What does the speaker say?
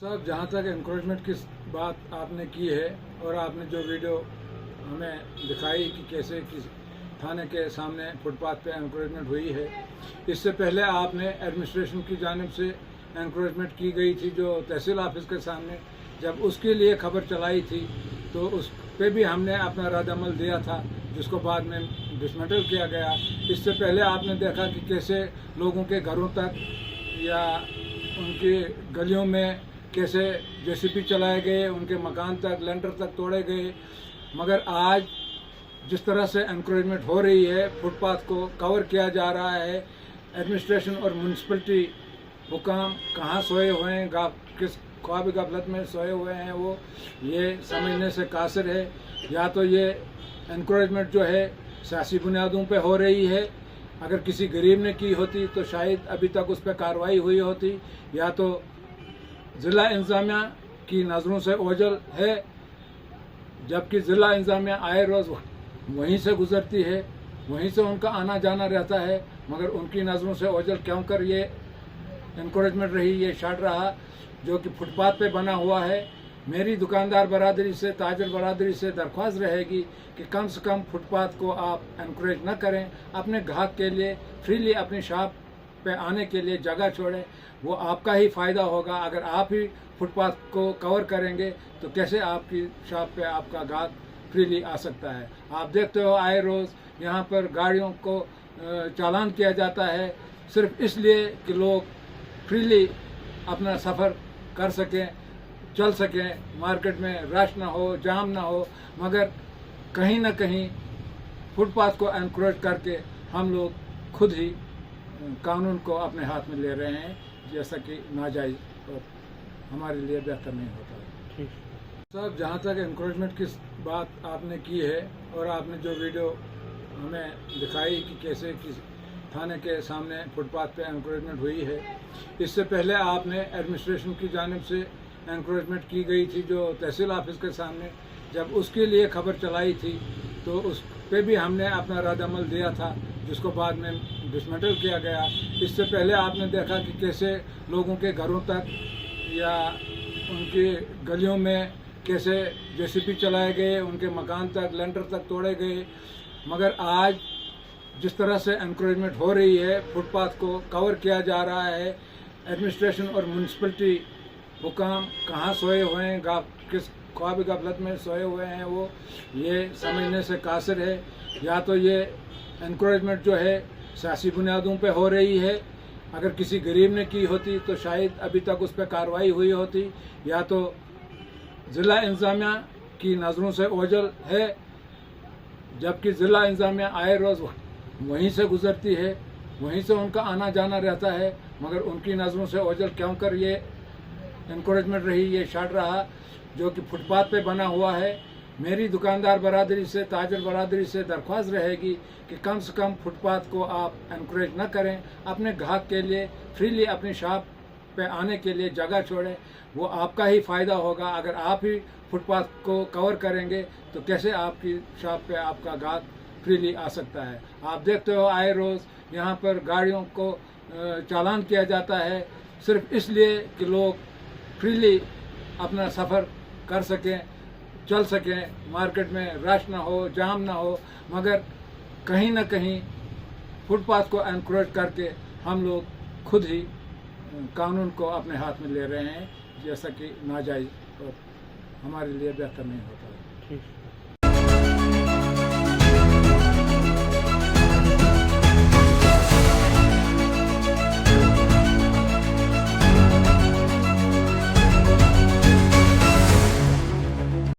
साहब, जहाँ तक इंक्रोचमेंट की बात आपने की है और आपने जो वीडियो हमें दिखाई कि कैसे किस थाने के सामने फुटपाथ पे इंक्रोचमेंट हुई है, इससे पहले आपने एडमिनिस्ट्रेशन की जानिब से इंक्रोचमेंट की गई थी जो तहसील ऑफिस के सामने, जब उसके लिए खबर चलाई थी तो उस पे भी हमने अपना रद्द-अमल दिया था, जिसको बाद में डिसमेंटल किया गया। इससे पहले आपने देखा कि कैसे लोगों के घरों तक या उनकी गलियों में कैसे जेसीबी चलाए गए, उनके मकान तक लेंटर तक तोड़े गए। मगर आज जिस तरह से एनक्रोचमेंट हो रही है, फुटपाथ को कवर किया जा रहा है, एडमिनिस्ट्रेशन और म्यूनसिपलिटी हुकाम कहाँ सोए हुए हैं, किस ख्वाब गफलत में सोए हुए हैं, वो ये समझने से कासिर है। या तो ये एनक्रोचमेंट जो है सियासी बुनियादों पे हो रही है, अगर किसी गरीब ने की होती तो शायद अभी तक उस पर कार्रवाई हुई होती, या तो ज़िला इंतज़ामिया की नज़रों से ओझल है, जबकि ज़िला इंतज़ामिया आए रोज़ वहीं से गुज़रती है, वहीं से उनका आना जाना रहता है, मगर उनकी नज़रों से ओझल क्यों कर ये इंक्रोचमेंट रही, ये शर्ट रहा जो कि फुटपाथ पे बना हुआ है। मेरी दुकानदार बरादरी से, ताजर बरादरी से दरख्वास्त रहेगी कि कम से कम फुटपाथ को आप एनकरेज न करें, अपने ग्राहक के लिए फ्रीली अपनी शॉप पे आने के लिए जगह छोड़ें, वो आपका ही फ़ायदा होगा। अगर आप ही फुटपाथ को कवर करेंगे तो कैसे आपकी शॉप पे आपका ग्राहक फ्रीली आ सकता है। आप देखते हो आए रोज़ यहाँ पर गाड़ियों को चालान किया जाता है, सिर्फ इसलिए कि लोग फ्रीली अपना सफ़र कर सकें, चल सकें, मार्केट में रश ना हो, जाम ना हो। मगर कहीं ना कहीं फुटपाथ को एनकरेज करके हम लोग खुद ही कानून को अपने हाथ में ले रहे हैं, जैसा कि नाजायज़ और हमारे लिए बेहतर नहीं होता है। साहब, जहाँ तक इंक्रोचमेंट की बात आपने की है और आपने जो वीडियो हमें दिखाई कि कैसे किस थाने के सामने फुटपाथ पे इंक्रोचमेंट हुई है, इससे पहले आपने एडमिनिस्ट्रेशन की जानिब से इंक्रोचमेंट की गई थी जो तहसील ऑफिस के सामने, जब उसके लिए खबर चलाई थी तो उस पे भी हमने अपना रद्द-अमल दिया था, जिसको बाद में डिसमेंटल किया गया। इससे पहले आपने देखा कि कैसे लोगों के घरों तक या उनकी गलियों में कैसे जेसीबी चलाए गए, उनके मकान तक लेंटर तक तोड़े गए। मगर आज जिस तरह से एनक्रोचमेंट हो रही है, फुटपाथ को कवर किया जा रहा है, एडमिनिस्ट्रेशन और म्यूनसिपलिटी हुकाम कहाँ सोए हुए हैं, किस ख्वाब गफलत में सोए हुए हैं, वो ये समझने से कासिर है। या तो ये एनक्रोचमेंट जो है सियासी बुनियादों पे हो रही है, अगर किसी गरीब ने की होती तो शायद अभी तक उस पर कार्रवाई हुई होती, या तो ज़िला इंतज़ामिया की नज़रों से ओझल है, जबकि ज़िला इंतज़ामिया आए रोज़ वहीं से गुज़रती है, वहीं से उनका आना जाना रहता है, मगर उनकी नज़रों से ओझल क्यों कर ये इंक्रोचमेंट रही, ये शर्ट रहा जो कि फुटपाथ पे बना हुआ है। मेरी दुकानदार बरादरी से, ताजर बरादरी से दरख्वास्त रहेगी कि कम से कम फुटपाथ को आप एनकरेज न करें, अपने ग्राहक के लिए फ्रीली अपनी शॉप पे आने के लिए जगह छोड़ें, वो आपका ही फ़ायदा होगा। अगर आप ही फुटपाथ को कवर करेंगे तो कैसे आपकी शॉप पे आपका ग्राहक फ्रीली आ सकता है। आप देखते हो आए रोज़ यहाँ पर गाड़ियों को चालान किया जाता है, सिर्फ इसलिए कि लोग फ्रीली अपना सफ़र कर सकें, चल सकें, मार्केट में रश ना हो, जाम ना हो। मगर कहीं ना कहीं फुटपाथ को एनकरेज करके हम लोग खुद ही कानून को अपने हाथ में ले रहे हैं, जैसा कि नाजायज़ और हमारे लिए बेहतर नहीं होता है।